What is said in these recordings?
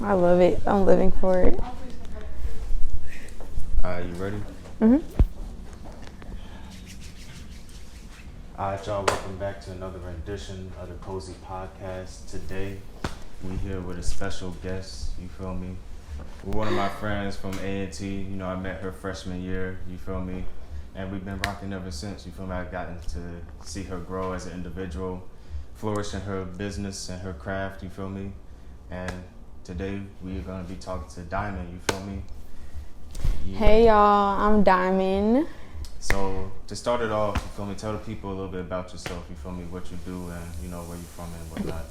I love it. I'm living for it. You ready? Mm-hmm. Alright, y'all, welcome back to another rendition of the Cozy Podcast. Today, we here with a special guest, you feel me? With one of my friends from A&T, you know, I met her freshman year, you feel me? And we've been rocking ever since, you feel me? I've gotten to see her grow as an individual, flourish in her business and her craft, you feel me? And today, we're gonna be talking to Diamond, you feel me? Yeah. Hey y'all, I'm Diamond. So to start it off, you feel me, tell the people a little bit about yourself, you feel me, what you do and, you know, where you from and whatnot.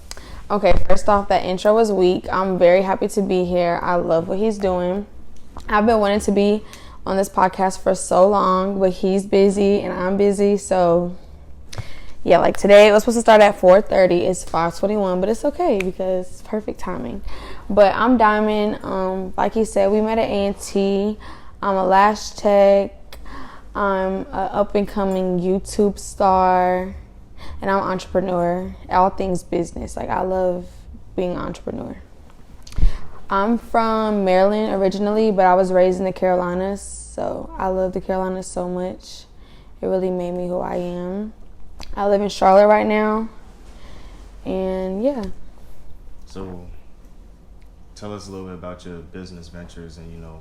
Okay, first off, that intro was weak. I'm very happy to be here. I love what he's doing. I've been wanting to be on this podcast for so long, but he's busy and I'm busy. So yeah, like today it was supposed to start at 4:30. It's 5:21, but it's okay because it's perfect timing. But I'm Diamond. Like he said, we met at A&T. I'm a lash tech. I'm an up-and-coming YouTube star, and I'm an entrepreneur. All things business. Like, I love being an entrepreneur. I'm from Maryland originally, but I was raised in the Carolinas, so I love the Carolinas so much. It really made me who I am. I live in Charlotte right now, and yeah. So tell us a little bit about your business ventures and, you know,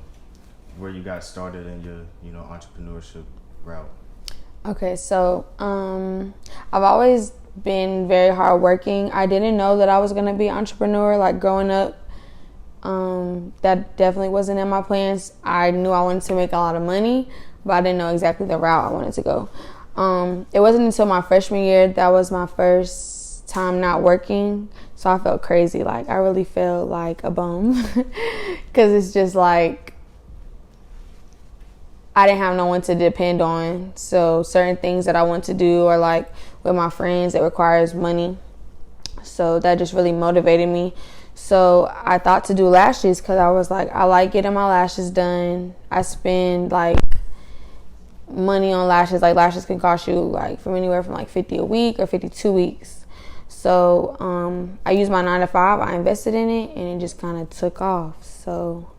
where you got started in your, you know, entrepreneurship route. Okay, so I've always been very hardworking. I didn't know that I was gonna be an entrepreneur. Like growing up, that definitely wasn't in my plans. I knew I wanted to make a lot of money, but I didn't know exactly the route I wanted to go. It wasn't until my freshman year that was my first time not working, so I felt crazy. Like I really felt like a bum because it's just like I didn't have no one to depend on. So certain things that I want to do or like with my friends, it requires money. So that just really motivated me. So I thought to do lashes because I was like, I like getting my lashes done. I spend like money on lashes. Like lashes can cost you like from anywhere from like 50 a week or 52 weeks. So I used my 9 to 5. I invested in it and it just kind of took off. So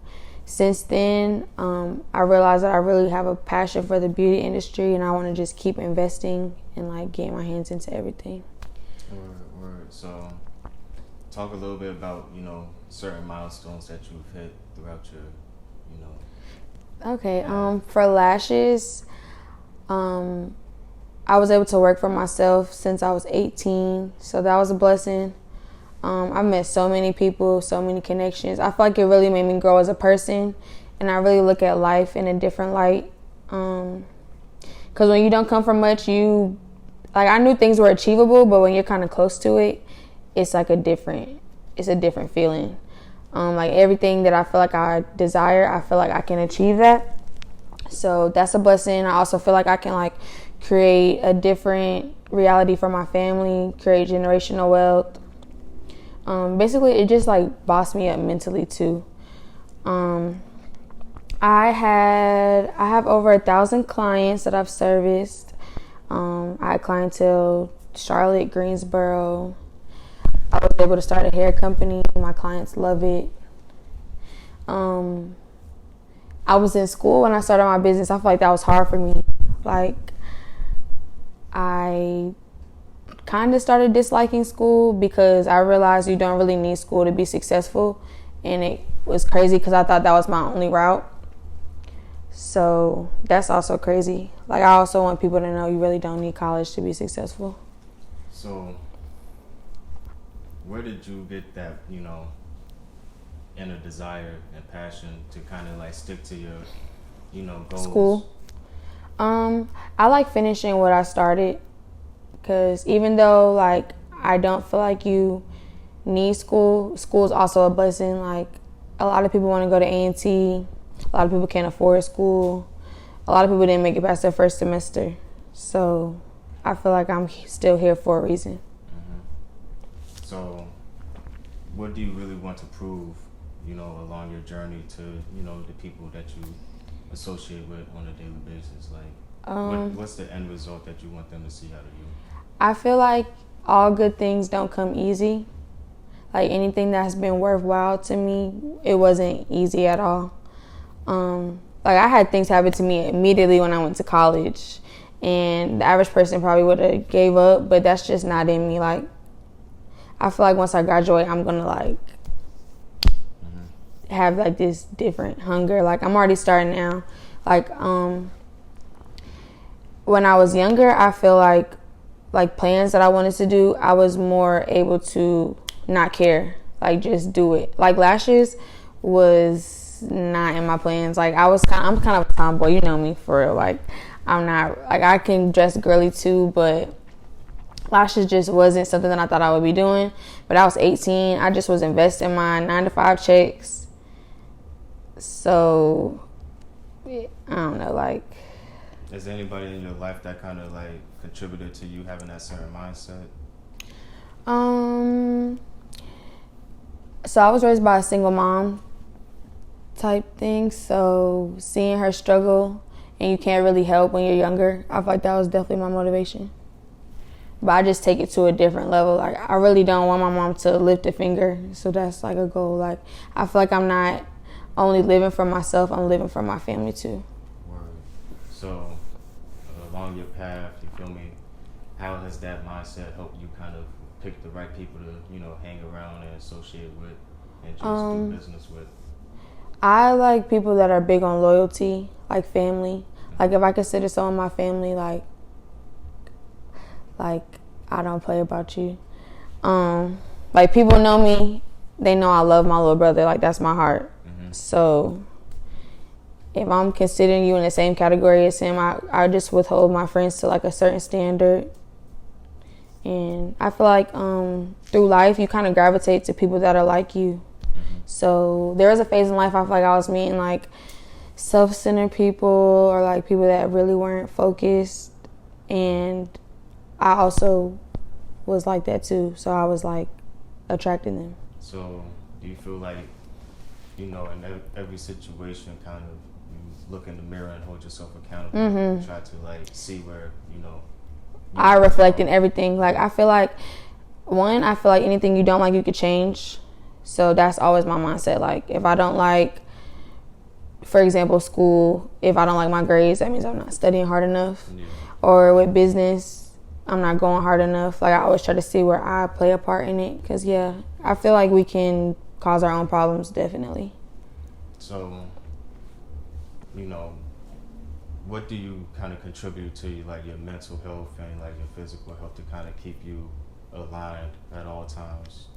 since then, I realized that I really have a passion for the beauty industry and I want to just keep investing and like getting my hands into everything. Word. So talk a little bit about, you know, certain milestones that you've hit throughout your, you know. Okay, for lashes, I was able to work for myself since I was 18, so that was a blessing. I've met so many people, so many connections. I feel like it really made me grow as a person, and I really look at life in a different light. Because when you don't come from much, I knew things were achievable, but when you're kind of close to it, it's like a different feeling. Like everything that I feel like I desire, I feel like I can achieve that. So that's a blessing. I also feel like I can like create a different reality for my family, create generational wealth. Basically, it just like bossed me up mentally too. I have over 1,000 clients that I've serviced. I had clientele Charlotte, Greensboro. I was able to start a hair company. My clients love it. I was in school when I started my business. I feel like that was hard for me. Like I kind of started disliking school because I realized you don't really need school to be successful, and it was crazy because I thought that was my only route. So that's also crazy. Like I also want people to know you really don't need college to be successful. So where did you get that, you know, inner desire and passion to kind of like stick to your, you know, goals? School. I like finishing what I started. Because even though, like, I don't feel like you need school is also a blessing. Like, a lot of people want to go to A&T. A lot of people can't afford school. A lot of people didn't make it past their first semester. So, I feel like I'm still here for a reason. Mm-hmm. So, what do you really want to prove, you know, along your journey to, you know, the people that you associate with on a daily basis? Like, what's the end result that you want them to see out of you? I feel like all good things don't come easy. like anything that's been worthwhile to me, it wasn't easy at all. Like I had things happen to me immediately when I went to college, and the average person probably would have gave up, but that's just not in me. Like I feel like once I graduate, I'm gonna like have like this different hunger. Like I'm already starting now. Like when I was younger, I feel like plans that I wanted to do, I was more able to not care, like just do it. Like lashes was not in my plans. Like I'm kind of a tomboy, you know me, for real. Like I'm not, like I can dress girly too, but lashes just wasn't something that I thought I would be doing. But I was 18, I just was investing my 9-to-5 checks. So I don't know, like. Is there anybody in your life that kind of like contributed to you having that certain mindset? So I was raised by a single mom type thing, so seeing her struggle and you can't really help when you're younger, I feel like that was definitely my motivation. But I just take it to a different level. Like I really don't want my mom to lift a finger, so that's like a goal. Like I feel like I'm not only living for myself, I'm living for my family too. Word. So along your path, you feel me, how has that mindset helped you kind of pick the right people to, you know, hang around and associate with and just do business with? I like people that are big on loyalty, like family. Like if I consider someone my family, like I don't play about you. Like people know me, they know I love my little brother. Like that's my heart. So if I'm considering you in the same category as him, I just withhold my friends to like a certain standard. And I feel like through life, you kind of gravitate to people that are like you. So there was a phase in life I feel like I was meeting like self-centered people or like people that really weren't focused. And I also was like that too. So I was like attracting them. So do you feel like, you know, in every situation kind of you look in the mirror and hold yourself accountable and try to like see where, you know, I reflect in everything. Like I feel like anything you don't like you could change. So that's always my mindset. Like if I don't like, for example, school, if I don't like my grades, that means I'm not studying hard enough. Or with business, I'm not going hard enough. Like I always try to see where I play a part in it. Cause I feel like we can cause our own problems, definitely. So, you know, what do you kind of contribute to like your mental health and like your physical health to kind of keep you aligned at all times?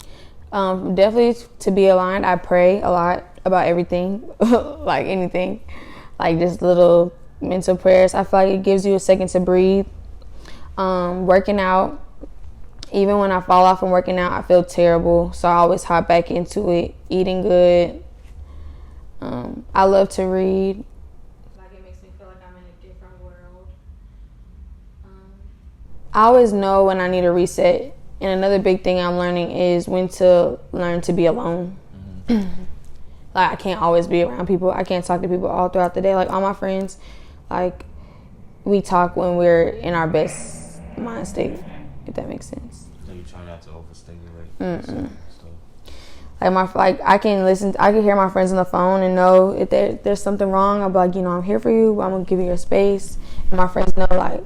Definitely to be aligned. I pray a lot about everything, like anything, like just little mental prayers. I feel like it gives you a second to breathe. Working out, even when I fall off from working out, I feel terrible. So I always hop back into it. Eating good. I love to read. Like it makes me feel like I'm in a different world. I always know when I need a reset. And another big thing I'm learning is when to learn to be alone. Like I can't always be around people. I can't talk to people all throughout the day. Like all my friends, like we talk when we're in our best mind state, if that makes sense. So you try not to overstimulate. Like I can hear my friends on the phone and know if there's something wrong. I'll be like, you know, I'm here for you. I'm gonna give you your space. And my friends know, like,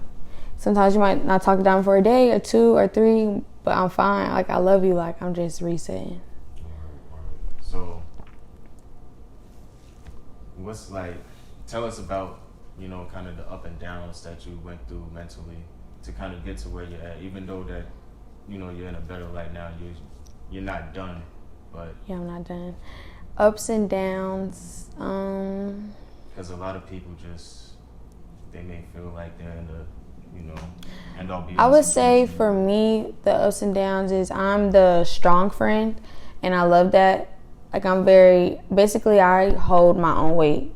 sometimes you might not talk to them for a day or 2 or 3, but I'm fine. Like I love you. Like I'm just resetting. So, what's like? Tell us about, you know, kind of the up and downs that you went through mentally to kind of get to where you're at. Even though that, you know, you're in a better light now. You're not done. But yeah, I'm not done. Ups and downs. Because a lot of people they may feel like they're in the, you know, end all be all. I would say for me, the ups and downs is I'm the strong friend, and I love that. Like I hold my own weight.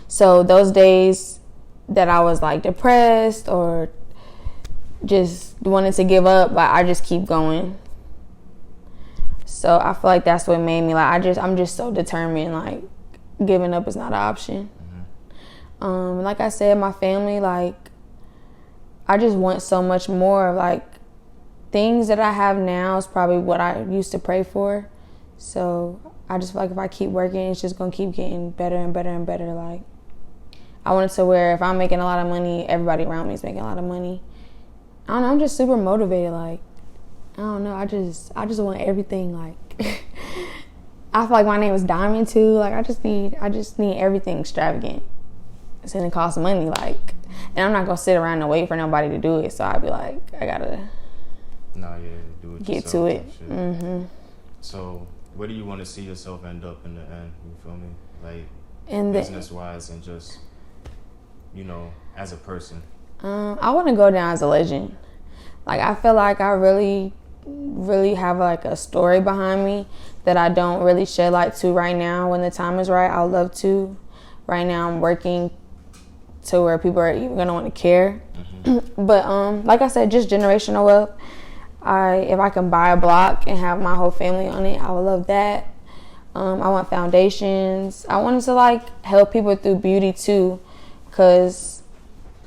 So those days that I was like depressed or just wanted to give up, like I just keep going. So I feel like that's what made me like I'm just so determined. Like giving up is not an option. Like I said, my family, like I just want so much more. Like things that I have now is probably what I used to pray for. So I just feel like if I keep working, it's just gonna keep getting better and better and better. Like, I want it to where if I'm making a lot of money, everybody around me is making a lot of money. I don't know, I'm just super motivated. Like, I don't know, I just want everything. Like, I feel like my name is Diamond too. Like, I just need everything extravagant. It's gonna cost money, like, and I'm not gonna sit around and wait for nobody to do it. So I'd be like, I gotta do it get to it. Mm-hmm. So, where do you want to see yourself end up in the end? You feel me? Like, business wise and just, as a person. I want to go down as a legend. Like, I feel like I really, really have like a story behind me that I don't really shed light to right now. When the time is right, I'd love to. Right now, I'm working to where people are even gonna want to care. Mm-hmm. But like I said, just generational wealth. If I can buy a block and have my whole family on it, I would love that. I want foundations. I wanted to like help people through beauty too, cause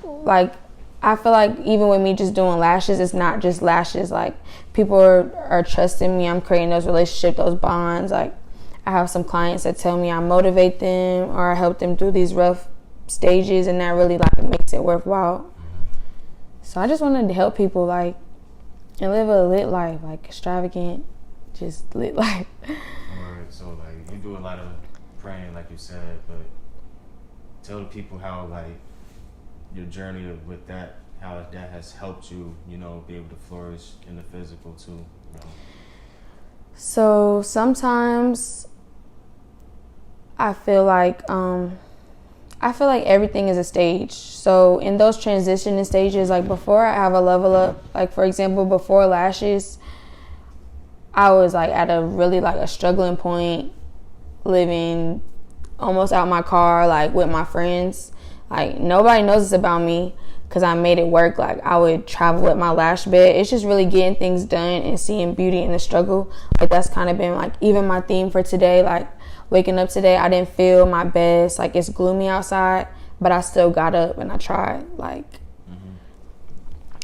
like I feel like even with me just doing lashes, it's not just lashes. Like, people are trusting me. I'm creating those relationships, those bonds. Like, I have some clients that tell me I motivate them or I help them through these rough stages, and that really like makes it worthwhile. So I just wanted to help people like and live a lit life, like extravagant, just lit life. Alright, so like you do a lot of praying, like you said, but tell the people how like your journey with that, how that has helped you, be able to flourish in the physical too. So sometimes I feel like everything is a stage. So in those transitioning stages, like before I have a level up, like for example, before lashes, I was like at a really like a struggling point, living almost out my car, like with my friends. Like, nobody knows this about me because I made it work. Like, I would travel with my lash bed. It's just really getting things done and seeing beauty in the struggle. Like, that's kind of been like even my theme for today. Like, waking up today, I didn't feel my best. Like, it's gloomy outside, but I still got up and I tried. Like,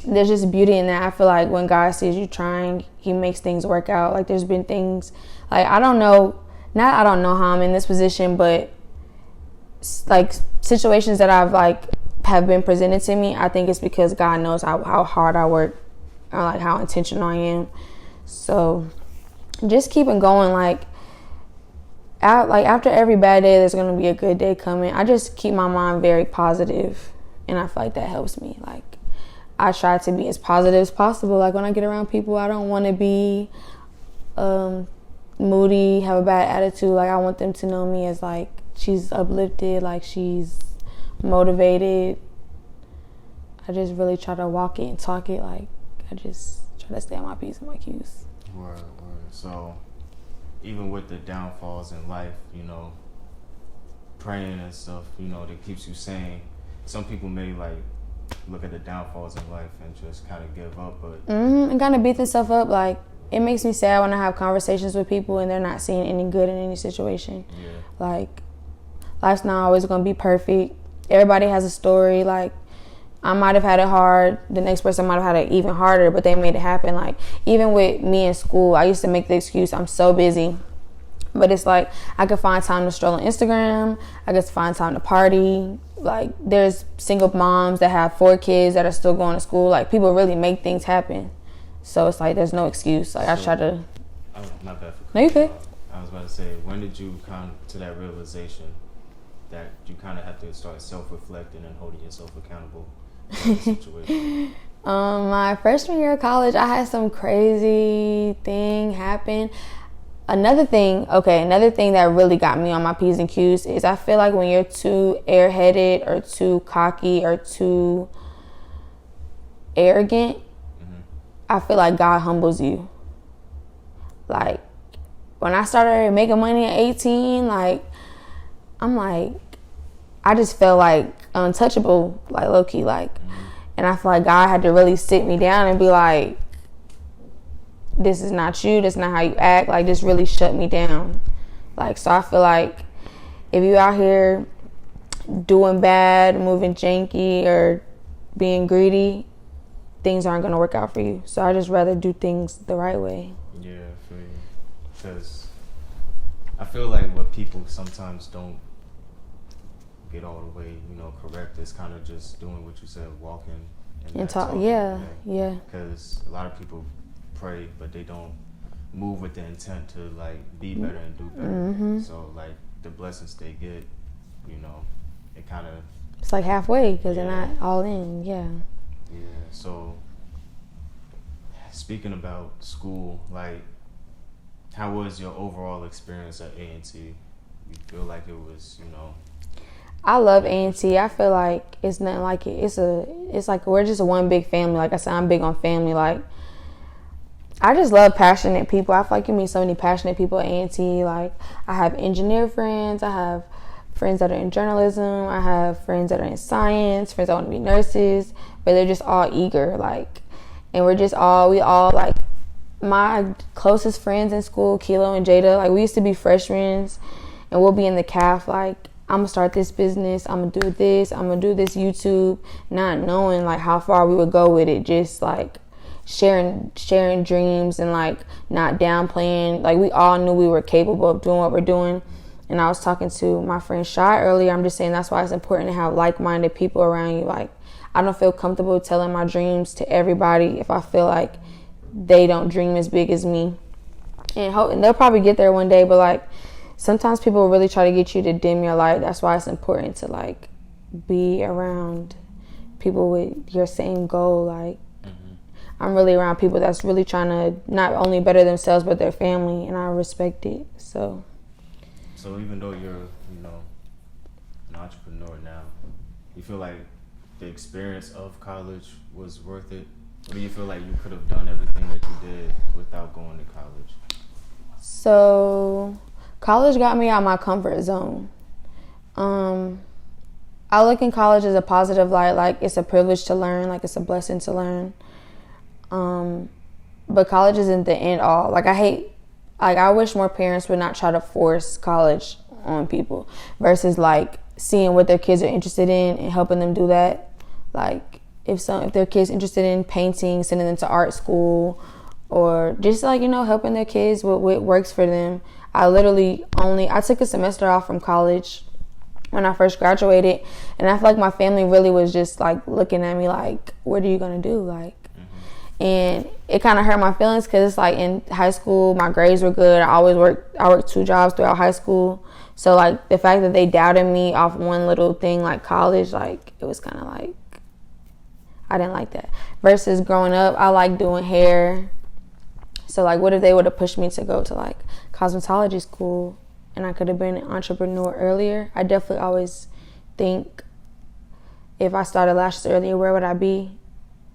there's just beauty in that. I feel like when God sees you trying, he makes things work out. Like, there's been things, like, I don't know how I'm in this position, but like situations that I've like have been presented to me, I think it's because God knows how hard I work, or like how intentional I am. So just keeping going. Like after every bad day, there's gonna be a good day coming. I just keep my mind very positive, and I feel like that helps me. Like, I try to be as positive as possible. Like, when I get around people, I don't want to be moody, have a bad attitude. Like, I want them to know me as like she's uplifted, like she's motivated. I just really try to walk it and talk it. Like, I just try to stay on my P's and my Q's. Word. So even with the downfalls in life, praying and stuff, that keeps you sane. Some people may like look at the downfalls in life and just kind of give up, but and kind of beat themselves up. Like, it makes me sad when I have conversations with people and they're not seeing any good in any situation. Yeah. Like, life's not always gonna be perfect. Everybody has a story. Like, I might have had it hard, the next person might have had it even harder, but they made it happen. Like, even with me in school, I used to make the excuse, I'm so busy. But it's like, I could find time to stroll on Instagram, I could find time to party. Like, there's single moms that have 4 kids that are still going to school. Like, people really make things happen. So it's like, there's no excuse. Like, I try to... my bad for No, you good. I was about to say, when did you come to that realization that you kind of have to start self-reflecting and holding yourself accountable for the situation? My freshman year of college, I had some crazy thing happen. Another thing that really got me on my P's and Q's is I feel like when you're too airheaded or too cocky or too arrogant, I feel like God humbles you. Like, when I started making money at 18, like, I'm like, I just felt like untouchable, like low-key, like, and I feel like God had to really sit me down and be like, this is not you, this is not how you act, like, just really shut me down. Like, so I feel like if you out here doing bad, moving janky, or being greedy, things aren't going to work out for you. So I just rather do things the right way. Yeah, for you. Because I feel like what people sometimes don't get all the way, correct is kind of just doing what you said, walking and talk. talking. Yeah. Because a lot of people pray, but they don't move with the intent to like be better and do better. Mm-hmm. So like the blessings they get, it kind of, it's like halfway because they're not all in. Yeah. So speaking about school, like, how was your overall experience at A&T? You feel like it was, I love A&T. I feel like it's nothing like it. It's like we're just one big family. Like I said, I'm big on family. Like, I just love passionate people. I feel like you meet so many passionate people at A&T. Like, I have engineer friends. I have friends that are in journalism. I have friends that are in science, friends that want to be nurses, but they're just all eager. Like, and we all like, my closest friends in school, Kilo and Jada, like, we used to be freshmen, and we'll be in the caf, like, I'm gonna start this business, I'm gonna do this, I'm gonna do this YouTube, not knowing like how far we would go with it, just like sharing dreams and like not downplaying. Like, we all knew we were capable of doing what we're doing. And I was talking to my friend Shy earlier. I'm just saying that's why it's important to have like-minded people around you. Like, I don't feel comfortable telling my dreams to everybody if I feel like they don't dream as big as me. And they'll probably get there one day, but like, sometimes people really try to get you to dim your light. That's why it's important to like be around people with your same goal. Like, I'm really around people that's really trying to not only better themselves but their family, and I respect it. So even though you're, an entrepreneur now, you feel like the experience of college was worth it? Or do you feel like you could have done everything that you did without going to college? So college got me out of my comfort zone. I look in college as a positive light. Like, it's a privilege to learn. Like, it's a blessing to learn. But college isn't the end all. Like, I wish more parents would not try to force college on people versus like seeing what their kids are interested in and helping them do that. Like, if their kids interested in painting, sending them to art school, or just like, helping their kids with what works for them. I took a semester off from college when I first graduated, and I feel like my family really was just like looking at me like, what are you gonna do? Like, and it kind of hurt my feelings because it's like in high school my grades were good. I worked 2 jobs throughout high school, so like the fact that they doubted me off one little thing like college, like, it was kind of like, I didn't like that. Versus growing up, I like doing hair. So like, what if they would have pushed me to go to like cosmetology school and I could have been an entrepreneur earlier? I definitely always think, if I started lashes earlier, where would I be?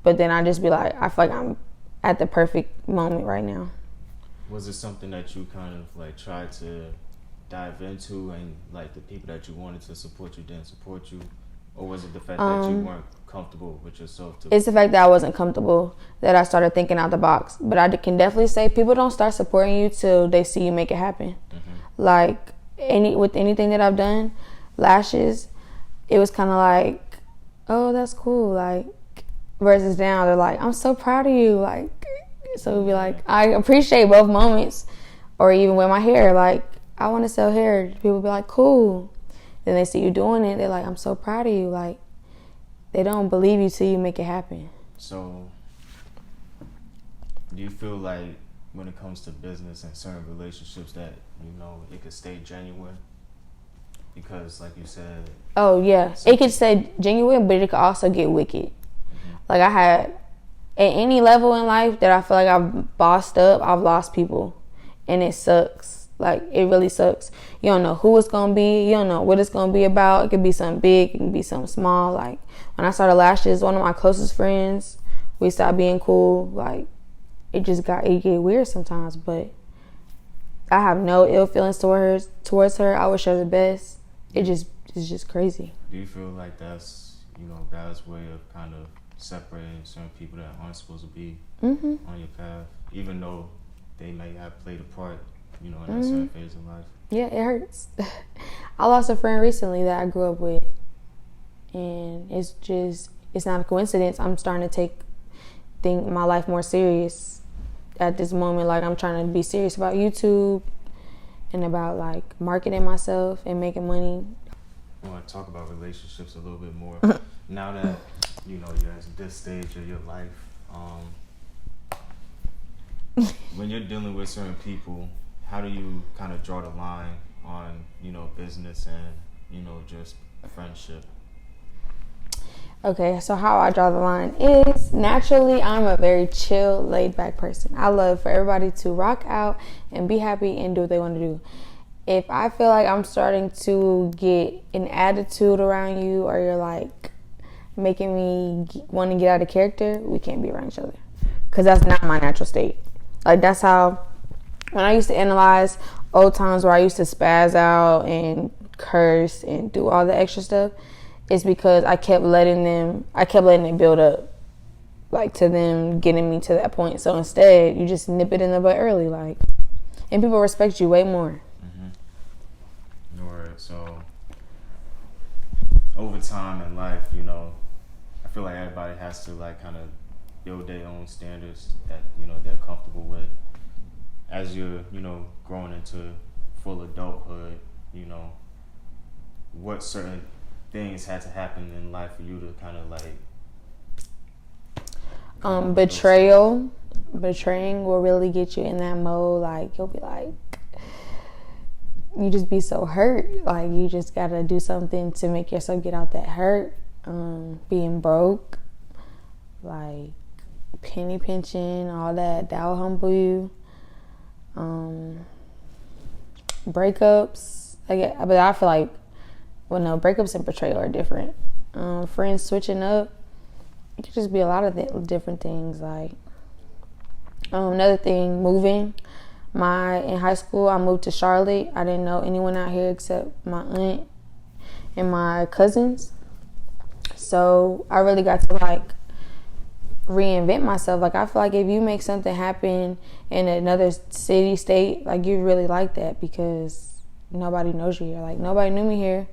But then I just be like, I feel like I'm at the perfect moment right now. Was it something that you kind of like tried to dive into, and like the people that you wanted to support you didn't support you? Or was it the fact that you weren't comfortable with yourself too? It's the fact that I wasn't comfortable that I started thinking out the box. But I can definitely say people don't start supporting you till they see you make it happen. Like, with anything that I've done, lashes, it was kind of like, oh, that's cool. Like, versus now they're like, I'm so proud of you. Like, so it'd be like, I appreciate both moments. Or even with my hair, like, I want to sell hair. People be like, cool. Then they see you doing it, they're like, I'm so proud of you. Like, they don't believe you till you make it happen. So, do you feel like when it comes to business and certain relationships that, it could stay genuine? Because, like you said... Oh, yeah. It could stay genuine, but it could also get wicked. Like, I had, at any level in life that I feel like I've bossed up, I've lost people. And it sucks. Like, it really sucks. You don't know who it's going to be. You don't know what it's going to be about. It could be something big. It can be something small. Like, when I started lashes, one of my closest friends, we stopped being cool. Like, it get weird sometimes. But I have no ill feelings towards her. I wish her the best. It's just crazy. Do you feel like that's, God's way of kind of separating certain people that aren't supposed to be on your path, even though they may have played a part, in that certain phase of life? Yeah, it hurts. I lost a friend recently that I grew up with, and it's not a coincidence. I'm starting to take think my life more serious at this moment. Like, I'm trying to be serious about YouTube and about like marketing myself and making money. I want to talk about relationships a little bit more. Now that you're at this stage of your life, when you're dealing with certain people, how do you kind of draw the line on business and just friendship? Okay, so how I draw the line is, naturally, I'm a very chill, laid-back person. I love for everybody to rock out and be happy and do what they want to do. If I feel like I'm starting to get an attitude around you, or you're like making me want to get out of character, we can't be around each other, because that's not my natural state. Like, that's how, when I used to analyze old times where I used to spaz out and curse and do all the extra stuff, it's because I kept letting it build up, like, to them getting me to that point. So instead, you just nip it in the bud early, like, and people respect you way more. Mm-hmm. All right, so over time in life, I feel like everybody has to like kind of build their own standards that they're comfortable with. As you're growing into full adulthood, what certain things had to happen in life for you to kind of like betraying will really get you in that mode. Like, you'll be like, you just be so hurt, like you just gotta do something to make yourself get out that hurt. Being broke, like penny pinching, all that'll humble you. Breakups, but I feel like, well, no, breakups and betrayal are different. Friends switching up, it could just be a lot of different things. Like, another thing, moving. In high school, I moved to Charlotte. I didn't know anyone out here except my aunt and my cousins. So I really got to like reinvent myself. Like, I feel like if you make something happen in another city, state, like, you really like that, because nobody knows you here. Like, nobody knew me here,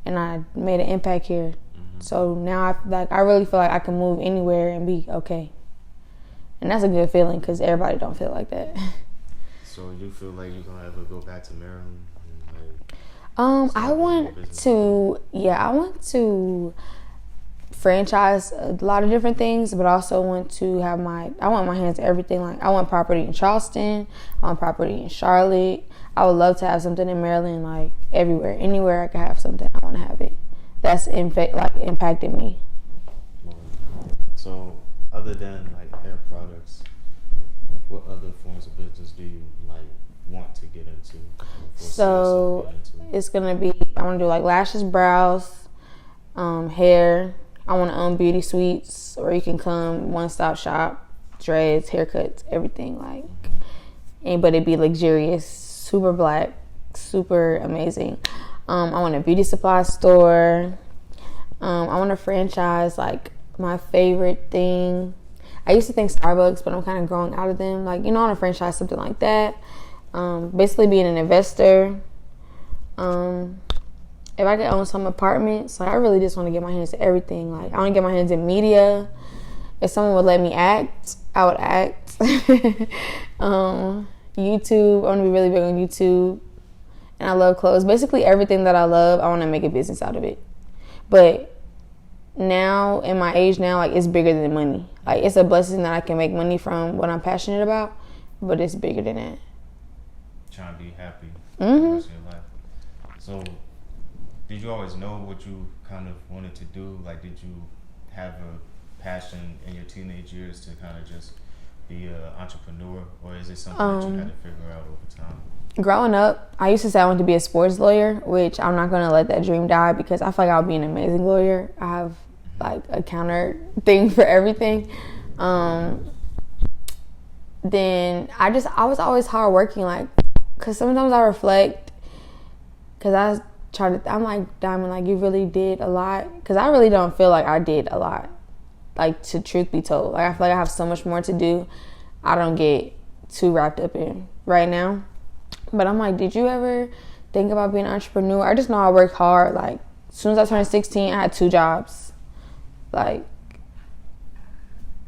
and I made an impact here. Mm-hmm. So now I really feel like I can move anywhere and be okay. And that's a good feeling, because everybody don't feel like that. So you feel like you're gonna ever go back to Maryland? I want to franchise a lot of different things, but I also want to have I want my hands in everything. Like, I want property in Charleston, I want property in Charlotte. I would love to have something in Maryland, like everywhere, anywhere I could have something, I want to have it. That's impacted me. So, other than like hair products, what other forms of business do you like want to get into? So it's gonna be, I want to do like lashes, brows, hair. I want to own beauty suites, where you can come, one-stop shop, dreads, haircuts, everything, like. But it'd be luxurious, super black, super amazing. I want a beauty supply store. I want to franchise, like, my favorite thing. I used to think Starbucks, but I'm kind of growing out of them. Like, I want to franchise something like that. Basically being an investor. If I could own some apartments, like, I really just want to get my hands to everything. Like, I want to get my hands in media. If someone would let me act, I would act. YouTube, I want to be really big on YouTube. And I love clothes. Basically everything that I love, I want to make a business out of it. But now, in my age now, like, it's bigger than money. Like, it's a blessing that I can make money from what I'm passionate about, but it's bigger than that. Trying to be happy Mm-hmm. for the rest of your life. So, did you always know what you kind of wanted to do? Like, did you have a passion in your teenage years to kind of just be an entrepreneur, or is it something that you had to figure out over time? Growing up, I used to say I wanted to be a sports lawyer, which I'm not going to let that dream die, because I feel like I'll be an amazing lawyer. I have like a counter thing for everything. Then I was always hardworking, like, because sometimes I reflect, because I'm like, Diamond, like, you really did a lot, because I really don't feel like I did a lot, like, to truth be told. Like, I feel like I have so much more to do. I don't get too wrapped up in right now. But I'm like, did you ever think about being an entrepreneur? I just know I worked hard. Like, as soon as I turned 16, I had 2 jobs. Like,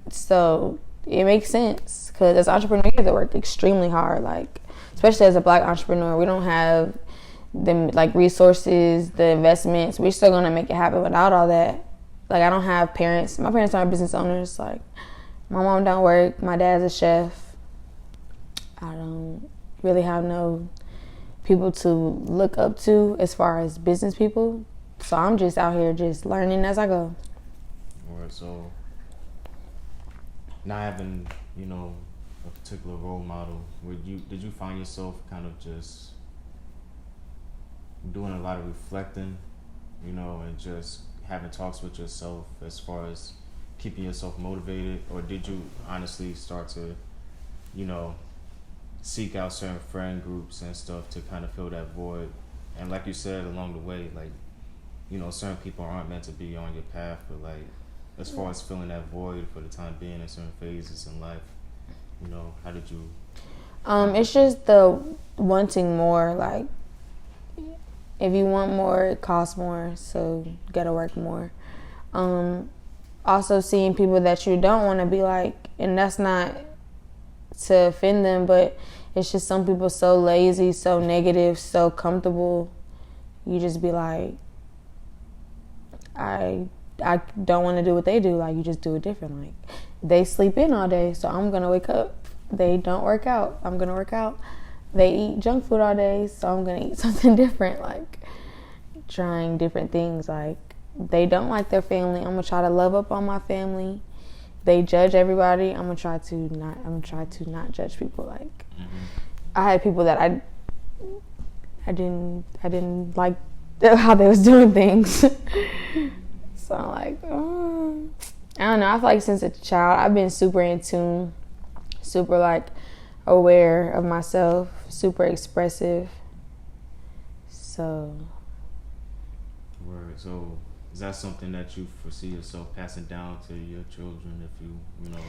so it makes sense because as entrepreneurs, you have to work extremely hard. Like, especially as a Black entrepreneur, we don't have the like resources, the investments. We're still gonna make it happen without all that. Like, I don't have parents. My parents aren't business owners. Like, my mom don't work. My dad's a chef. I don't really have no people to look up to as far as business people. So I'm just out here just learning as I go. Alright, so not having, a particular role model, did you find yourself kind of just doing a lot of reflecting, and just having talks with yourself as far as keeping yourself motivated, or did you honestly start to, seek out certain friend groups and stuff to kind of fill that void? And like you said along the way, like, certain people aren't meant to be on your path, but like, as far as filling that void for the time being in certain phases in life, how did you? It's just the wanting more. Like, if you want more, it costs more, so you gotta work more. Also seeing people that you don't want to be like, and that's not to offend them, but it's just some people so lazy, so negative, so comfortable. You just be like, I don't want to do what they do. Like, you just do it different. Like, they sleep in all day, so I'm gonna wake up. They don't work out, I'm gonna work out. They eat junk food all day, so I'm gonna eat something different. Like, trying different things. Like, they don't like their family, I'm gonna try to love up on my family. They judge everybody, I'm gonna try to not judge people. Like, I had people that I didn't like how they was doing things. So I'm like, I don't know. I feel like since a child, I've been super in tune, super like aware of myself, super expressive. So. Word. So is that something that you foresee yourself passing down to your children if you end up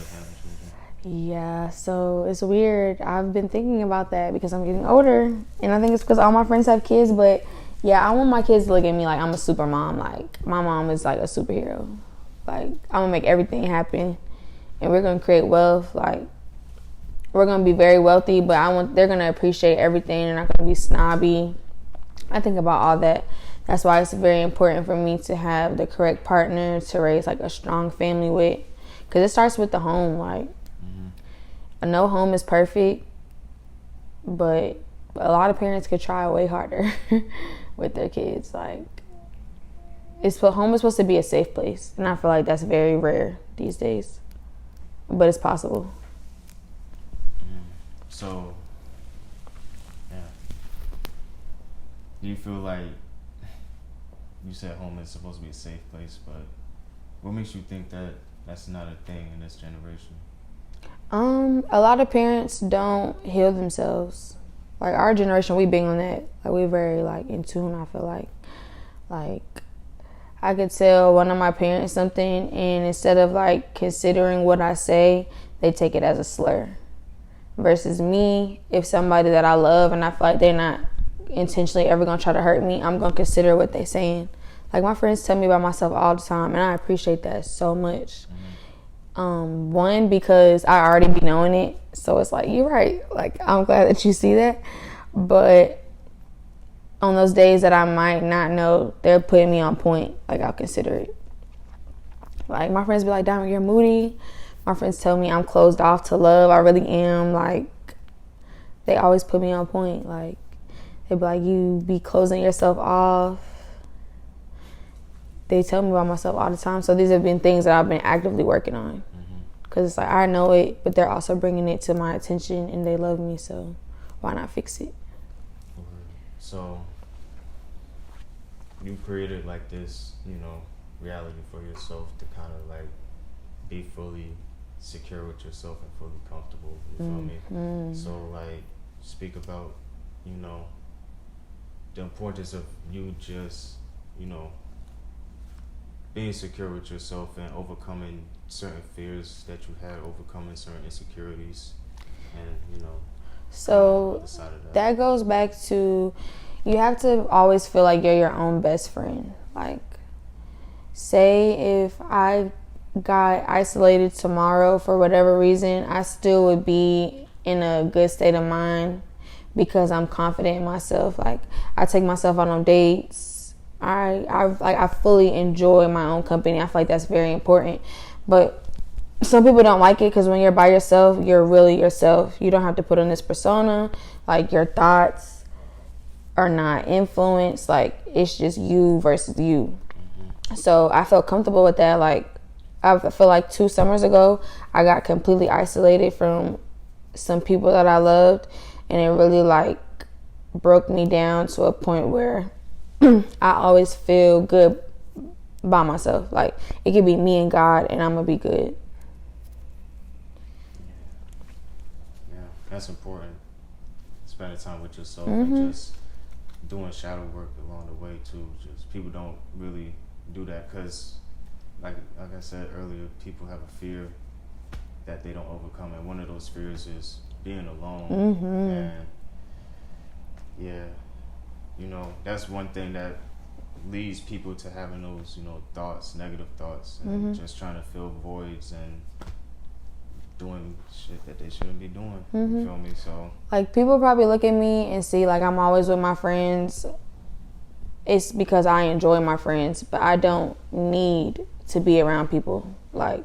having children? Yeah, so it's weird. I've been thinking about that because I'm getting older, and I think it's because all my friends have kids, but yeah, I want my kids to look at me like I'm a super mom. Like, my mom is like a superhero. Like, I'm gonna make everything happen, and we're gonna create wealth. Like, we're gonna be very wealthy, but they're gonna appreciate everything. They're not gonna be snobby. I think about all that. That's why it's very important for me to have the correct partner to raise like a strong family with, because it starts with the home. Like, no home is perfect, but a lot of parents could try way harder with their kids. Like, home is supposed to be a safe place, and I feel like that's very rare these days, but it's possible. So, yeah, do you feel like, you said home is supposed to be a safe place, but what makes you think that that's not a thing in this generation? A lot of parents don't heal themselves. Like, our generation, we big on that. Like, we're very like in tune. I feel like I could tell one of my parents something, and instead of like considering what I say, they take it as a slur. Versus me, if somebody that I love and I feel like they're not intentionally ever gonna try to hurt me, I'm gonna consider what they're saying. Like, my friends tell me about myself all the time, and I appreciate that so much. One, because I already be knowing it, so it's like, you're right. Like, I'm glad that you see that. But on those days that I might not know, they're putting me on point. Like, I'll consider it. Like, my friends be like, Diamond, you're moody. My friends tell me I'm closed off to love. I really am. Like, they always put me on point. Like, they be like, you be closing yourself off. They tell me about myself all the time. So these have been things that I've been actively working on. Because it's like, I know it, but they're also bringing it to my attention, and they love me, so why not fix it? So you created like this, reality for yourself to kind of like be fully secure with yourself and fully comfortable. You feel me? So like, speak about, the importance of you just, being secure with yourself and overcoming certain fears that you had, overcoming certain insecurities, and so that goes back to, you have to always feel like you're your own best friend. Like, say if I got isolated tomorrow for whatever reason, I still would be in a good state of mind because I'm confident in myself. Like, I take myself out on dates. I fully enjoy my own company. I feel like that's very important. But some people don't like it because when you're by yourself, you're really yourself. You don't have to put on this persona. Like, your thoughts are not influenced. Like, it's just you versus you. So I felt comfortable with that. Like, I feel like 2 summers ago, I got completely isolated from some people that I loved, and it really like broke me down to a point where I always feel good by myself. Like, it could be me and God, and I'm gonna be good. Yeah, that's important. Spending time with yourself and just doing shadow work along the way too. Just people don't really do that because, like I said earlier, people have a fear that they don't overcome, and one of those fears is being alone. And yeah, you know, that's one thing that leads people to having those, you know, thoughts, negative thoughts, and just trying to fill voids and doing shit that they shouldn't be doing. You feel me? So, like, people probably look at me and see like I'm always with my friends. It's because I enjoy my friends, but I don't need to be around people. Like,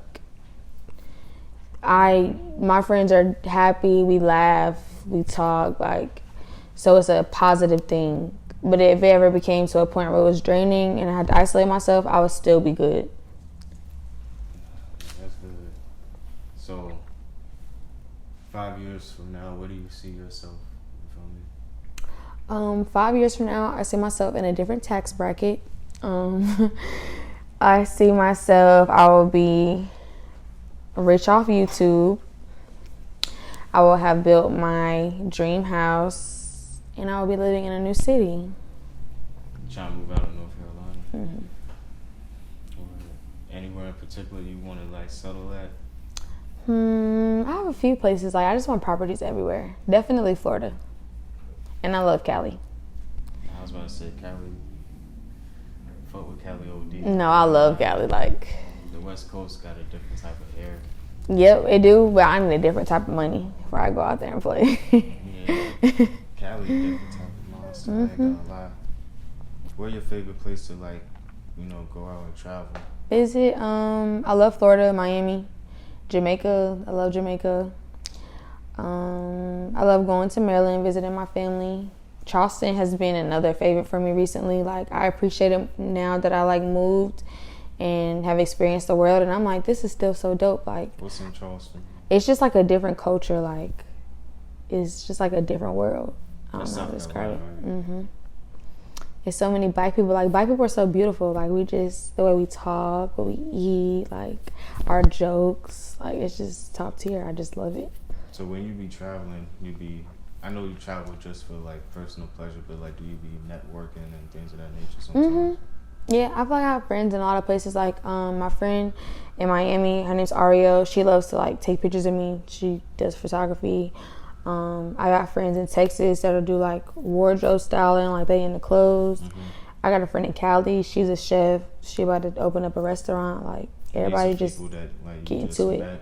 my friends are happy, we laugh, we talk, like, so it's a positive thing. But if it ever became to a point where it was draining and I had to isolate myself, I would still be good. That's good. So, 5 years from now, where do you see yourself? You feel me? 5 years from now, I see myself in a different tax bracket. I see myself, I will be rich off YouTube. I will have built my dream house, and I will be living in a new city. Trying to move out of North Carolina? Or anywhere in particular you want to like settle at? I have a few places. Like, I just want properties everywhere. Definitely Florida. And I love Cali. I was about to say Cali. Fuck with Cali OD. No, I love Cali. Like, the West Coast got a different type of air. Yep, it do, but I need a different type of money before I go out there and play. Yeah, Cali, different type of monster. I ain't gonna lie. Where's your favorite place to, like, you know, go out and travel? Is it? I love Florida, Miami, Jamaica. I love Jamaica. I love going to Maryland, visiting my family. Charleston has been another favorite for me recently. Like, I appreciate it now that I like moved and have experienced the world, and I'm like, this is still so dope. Like, what's in Charleston? It's just like a different culture. Like, it's just like a different world. I don't know how to describe it. Right? There's so many black people. Like, black people are so beautiful. Like, we just, the way we talk, what we eat, like, our jokes, like, it's just top tier. I just love it. So when you be traveling, I know you travel just for, like, personal pleasure, but, like, do you be networking and things of that nature sometimes? Yeah, I feel like I have friends in a lot of places. Like, my friend in Miami, her name's Ariel. She loves to, like, take pictures of me. She does photography. I got friends in Texas that'll do, like, wardrobe styling, like, they into clothes. I got a friend in Cali. She's a chef. She about to open up a restaurant. Like, everybody just that, like, get into it. Met,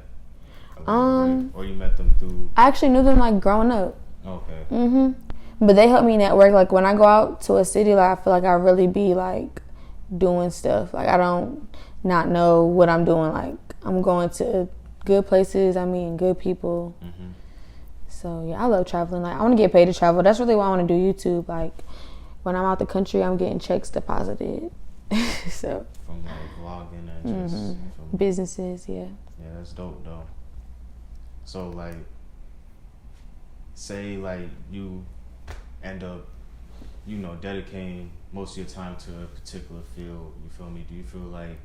or you met them through? I actually knew them, like, growing up. Okay. But they help me network. Like, when I go out to a city, like, I feel like I really be, like, doing stuff. Like, I don't not know what I'm doing. Like, I'm going to good places. I'm meeting good people. So, yeah, I love traveling. Like, I want to get paid to travel. That's really why I want to do YouTube. Like, when I'm out the country, I'm getting checks deposited. So, from, like, vlogging and just from businesses, yeah. Yeah, that's dope, though. So, like, say, like, you end up, you know, dedicating most of your time to a particular field, you feel me? Do you feel like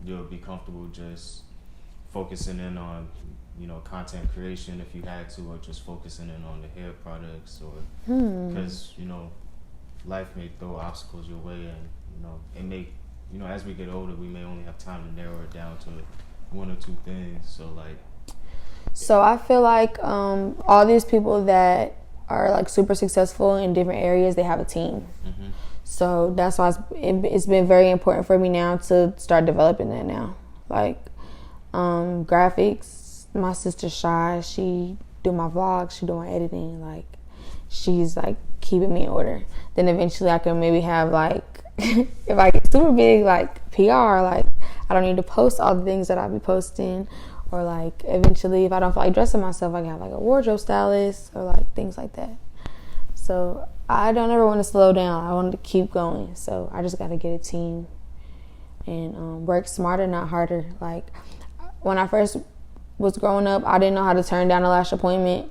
you'll be comfortable just focusing in on, you know, content creation if you had to, or just focusing in on the hair products, or because, you know, life may throw obstacles your way, and, you know, it may, you know, as we get older, we may only have time to narrow it down to one or two things. So, like, so I feel like all these people that are, like, super successful in different areas, they have a team. So that's why it's been very important for me now to start developing that now. Like, Graphics. My sister Shy, she do my vlogs, she do my editing. Like, she's like keeping me in order. Then eventually I can maybe have like, if I get super big, like PR, like I don't need to post all the things that I'll be posting. Or like eventually if I don't feel like dressing myself, I can have like a wardrobe stylist or like things like that. So I don't ever want to slow down. I want to keep going. So I just got to get a team and work smarter, not harder. Like, when I first was growing up, I didn't know how to turn down a lash appointment,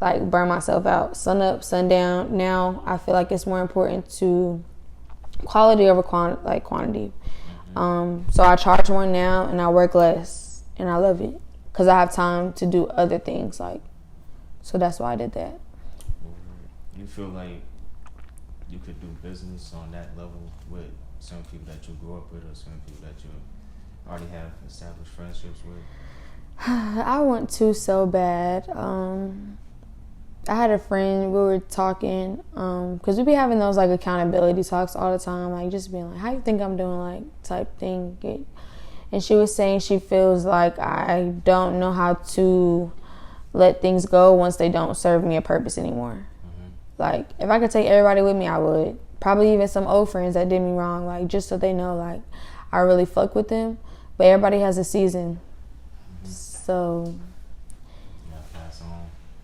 like burn myself out, sun up, sun down. Now I feel like it's more important to quality over quantity. So I charge more now and I work less, and I love it because I have time to do other things. Like, so that's why I did that. You feel like you could do business on that level with some people that you grew up with, or some people that you already have established friendships with? I want to so bad. I had a friend, we were talking, because we be having those like accountability talks all the time, like just being like, how you think I'm doing, like type thing. And she was saying she feels like I don't know how to let things go once they don't serve me a purpose anymore. Like, if I could take everybody with me, I would. Probably even some old friends that did me wrong, like, just so they know, like, I really fuck with them. But everybody has a season. So,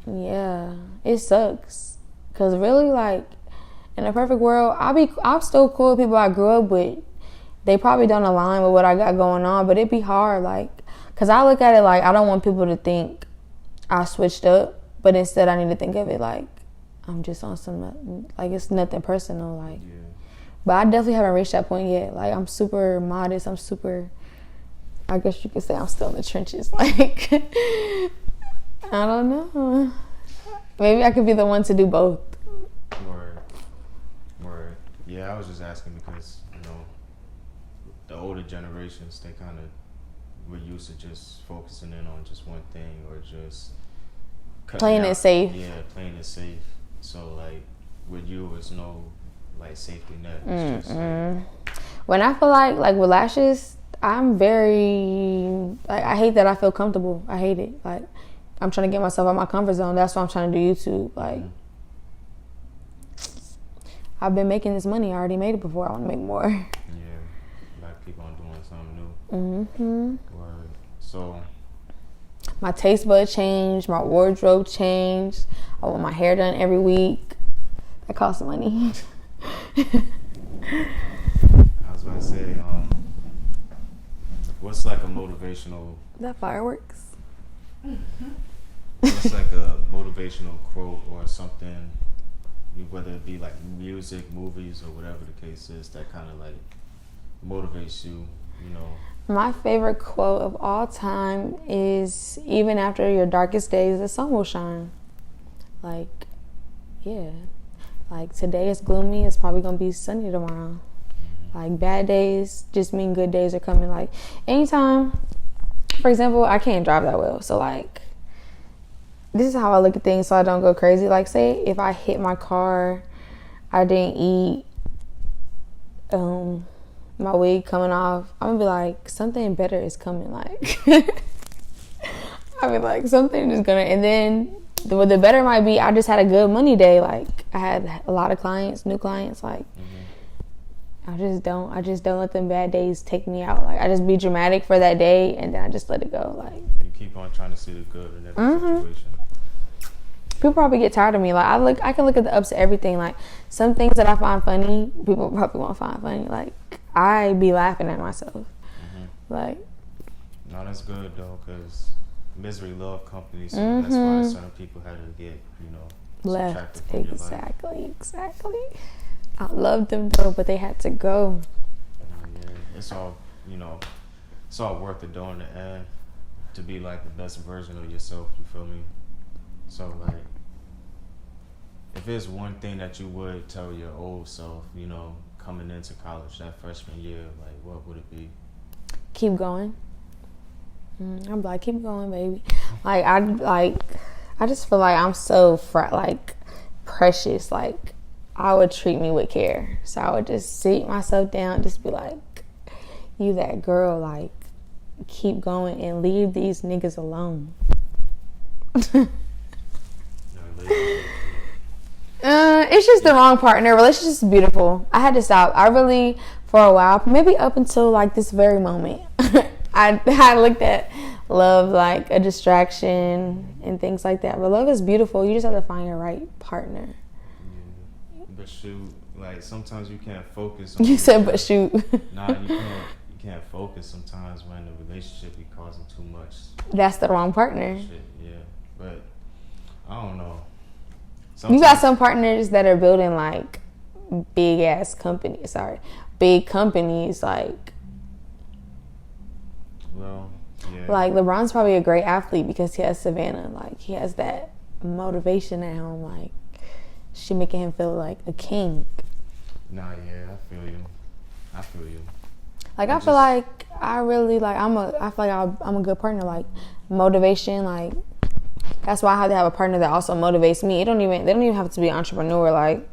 yeah, it sucks. Because really, like, in a perfect world, I'm still cool with people I grew up with. They probably don't align with what I got going on, but it'd be hard, like, because I look at it like I don't want people to think I switched up, but instead I need to think of it like I'm just on some, like, it's nothing personal, like. Yeah. But I definitely haven't reached that point yet. Like, I'm super modest. I guess you could say I'm still in the trenches. Like, I don't know. Maybe I could be the one to do both. Word. Yeah, I was just asking because, the older generations, they kind of were used to just focusing in on just one thing, or just playing it safe. Yeah, playing it safe. So, like, with you, it's no, like, safety net. It's just, when I feel like with lashes, I'm very, like, I hate that I feel comfortable. I hate it. Like, I'm trying to get myself out of my comfort zone. That's why I'm trying to do YouTube. Like, I've been making this money. I already made it before. I want to make more. Yeah, gotta keep on doing something new. Word. So, my taste bud changed. My wardrobe changed. I want my hair done every week. That costs money. I was about to say, what's like a motivational... That fireworks? What's like a motivational quote or something, whether it be like music, movies, or whatever the case is, that kind of like motivates you, My favorite quote of all time is, even after your darkest days, the sun will shine. Like, yeah. Like, today is gloomy, it's probably going to be sunny tomorrow. Like, bad days just mean good days are coming. Like, anytime, for example, I can't drive that well. So, like, this is how I look at things so I don't go crazy. Like, say if I hit my car, I didn't eat, my wig coming off, I'm gonna be like, something better is coming. Like, I mean, like, something is gonna, and then the better might be, I just had a good money day. Like, I had a lot of clients, new clients. Like, I just don't let them bad days take me out. Like, I just be dramatic for that day, and then I just let it go. Like, you keep on trying to see the good in every situation. People probably get tired of me. Like, I can look at the ups of everything. Like, some things that I find funny, people probably won't find funny. Like, I be laughing at myself. Like, no, that's good though, because misery love company. So that's why certain people had to get, left. Exactly. I loved them though, but they had to go. Yeah, it's all, it's all worth it though in the end, to be like the best version of yourself. You feel me? So, like, if there's one thing that you would tell your old self, coming into college that freshman year, like, what would it be? Keep going. I'm like, keep going, baby. Like, I just feel like I'm so precious. Like, I would treat me with care. So I would just sit myself down, just be like, you that girl, like, keep going and leave these niggas alone. It's just the wrong partner. Relationship's beautiful. I had to stop. I really, for a while, maybe up until like this very moment, I looked at love like a distraction and things like that. But love is beautiful. You just have to find your right partner. Yeah. But shoot, like sometimes you can't focus on you said but shoot. Nah, you can't focus sometimes when the relationship be causing too much. That's the wrong partner. Shit, yeah. But I don't know. Sometimes you got some partners that are building like big companies like. Well, yeah. Like LeBron's probably a great athlete because he has Savannah. Like he has that motivation at home. Like she making him feel like a king. Nah, yeah, I feel you. Like I feel like I really like I'm a good partner. Like motivation, like that's why I have to have a partner that also motivates me. They don't even have to be an entrepreneur. Like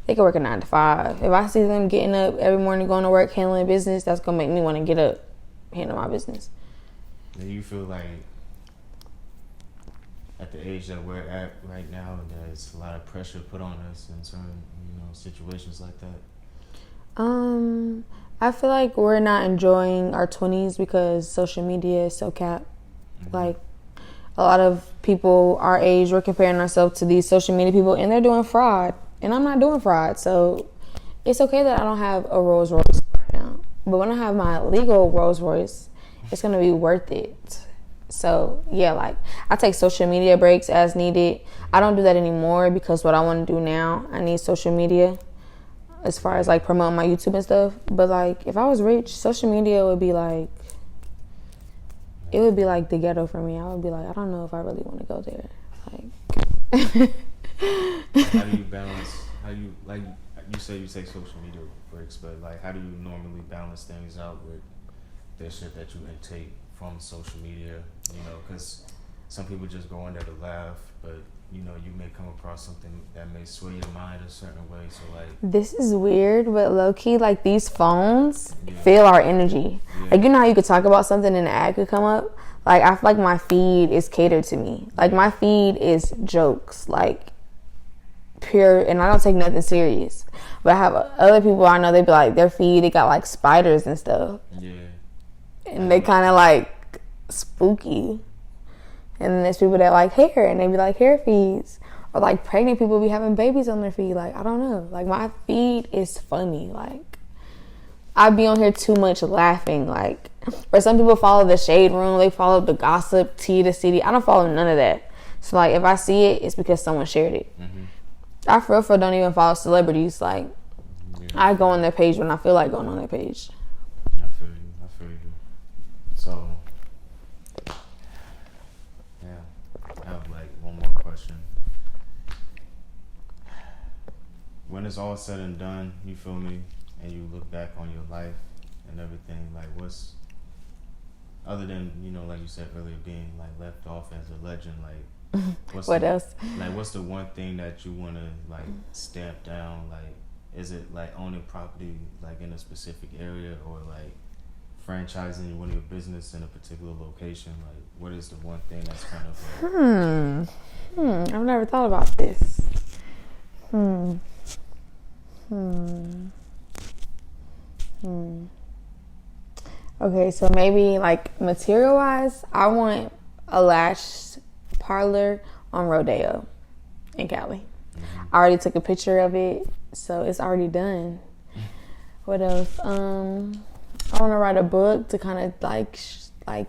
they can work a 9 to 5. If I see them getting up every morning, going to work, handling business, that's gonna make me want to get up, handle my business. Do you feel like at the age that we're at right now, there's a lot of pressure put on us in certain, situations like that? I feel like we're not enjoying our 20s because social media is so capped. Mm-hmm. Like a lot of people our age, we're comparing ourselves to these social media people and they're doing fraud. And I'm not doing fraud. So it's okay that I don't have a Rolls Royce right now. But when I have my legal Rolls Royce, it's going to be worth it. So yeah, like I take social media breaks as needed. I don't do that anymore because what I want to do now, I need social media as far as like promoting my YouTube and stuff. But like if I was rich, social media would be like, it would be like the ghetto for me. I would be like, I don't know if I really want to go there. Like how do you balance, you say you take social media breaks, but like how do you normally balance things out with the shit that you intake from social media? Because some people just go in there to laugh, but you may come across something that may sway your mind a certain way. So like, this is weird, but low key, like these phones feel our energy. Yeah. Like how you could talk about something and an ad could come up. Like I feel like my feed is catered to me. Like my feed is jokes, like pure, and I don't take nothing serious. But I have other people I know, they be like their feed, they got like spiders and stuff. Yeah. And they kind of like spooky. And then there's people that like hair, and they be like hair feeds. Or like pregnant people be having babies on their feed. Like, I don't know. Like my feed is funny. Like I be on here too much laughing. Like, or some people follow the shade room, they follow the gossip, T to city. I don't follow none of that. So like if I see it, it's because someone shared it. Mm-hmm. I for real don't even follow celebrities. Like I go on their page when I feel like going on their page. I feel you. So I have like one more question. When it's all said and done, you feel me, and you look back on your life and everything, like what's, other than, like you said earlier, being like left off as a legend, like what else? Like what's the one thing that you want to like stamp down? Like is it like owning property like in a specific area, or like franchising one of your business in a particular location? Like what is the one thing that's kind of like, I've never thought about this. Okay, so maybe like material wise, I want a lash parlor on Rodeo in Cali. I already took a picture of it, so it's already done. What else? I want to write a book to kind of like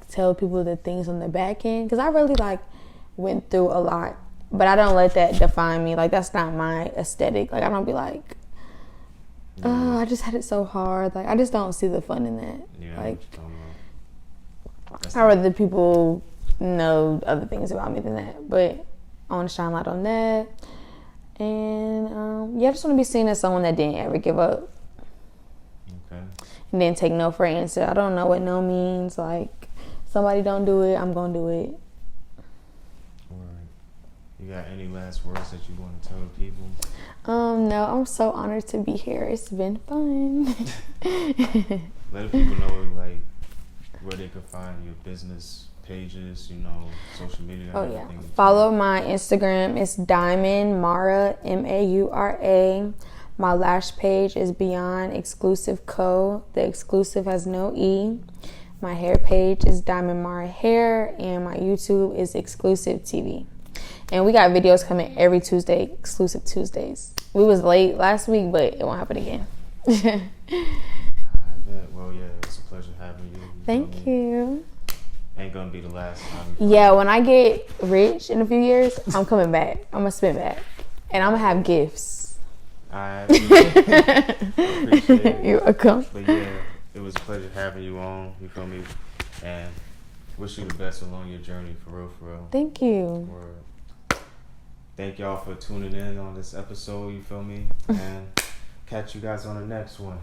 tell people the things on the back end, because I really like went through a lot, but I don't let that define me. Like that's not my aesthetic. Like I don't be like, oh, I just had it so hard. Like I just don't see the fun in that. Yeah, like I'd rather people know other things about me than that. But I want to shine light on that. And I just want to be seen as someone that didn't ever give up. Okay. And then take no for an answer. I don't know what no means. Like somebody don't do it, I'm gonna do it. Alright. You got any last words that you want to tell people? No, I'm so honored to be here. It's been fun. Let people know like where they could find your business pages, social media. Oh and yeah. everything. Follow my Instagram. It's Diamond Mara, Maura. My lash page is Beyond Exclusive Co. The exclusive has no E. My hair page is Diamond Mara Hair, and my YouTube is Exclusive TV. And we got videos coming every Tuesday, Exclusive Tuesdays. We was late last week, but it won't happen again. I bet. Well, yeah, it's a pleasure having you. Thank you. Ain't gonna be the last time. Yeah, when I get rich in a few years, I'm coming back. I'm gonna spin back, and I'm gonna have gifts. I appreciate it. You're welcome. But yeah, it was a pleasure having you on. You feel me? And wish you the best along your journey, for real, for real. Thank you. Word. Thank y'all for tuning in on this episode. You feel me? And catch you guys on the next one.